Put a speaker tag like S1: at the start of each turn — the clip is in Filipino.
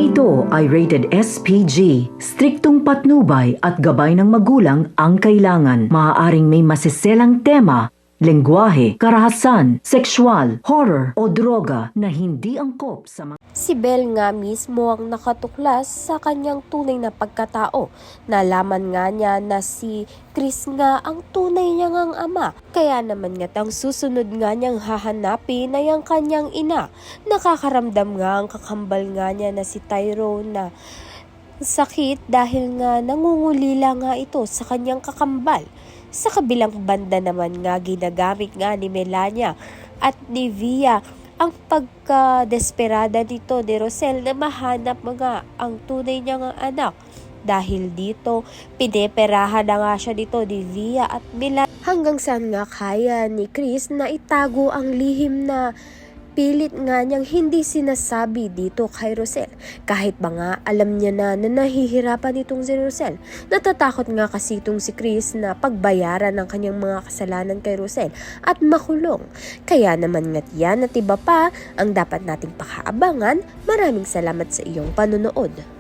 S1: ito ay rated SPG. Striktong patnubay at gabay ng magulang ang kailangan. Maaaring may masiselang tema, lengguwahe, karahasan, sexual, horror o droga na hindi angkop sa mga...
S2: Si Belle nga mismo ang nakatuklas sa kanyang tunay na pagkatao. Nalaman nga niya na si Chris nga ang tunay niyang ang ama. Kaya naman nga ang susunod nga niyang hahanapin ay ang kanyang ina. Nakakaramdam nga ang kakambal nga niya na si Tyrone na sakit dahil nga nangungulila nga ito sa kanyang kakambal. Sa kabilang banda naman nga ginagamit nga ni Melania at ni Via ang pagka-desperada nito ni Rosel na mahanap mga ang tunay niyang anak. Dahil dito, pineperahan na nga siya dito ni Via at Melania. Hanggang saan nga kaya ni Chris na itago ang lihim na pilit nga niyang hindi sinasabi dito kay Rosel. Kahit ba nga alam niya na nahihirapan itong si Rosel. Natatakot nga kasi itong si Chris na pagbayaran ng kanyang mga kasalanan kay Rosel at makulong. Kaya naman nga't yan at iba pa ang dapat nating pakaabangan. Maraming salamat sa iyong panonood.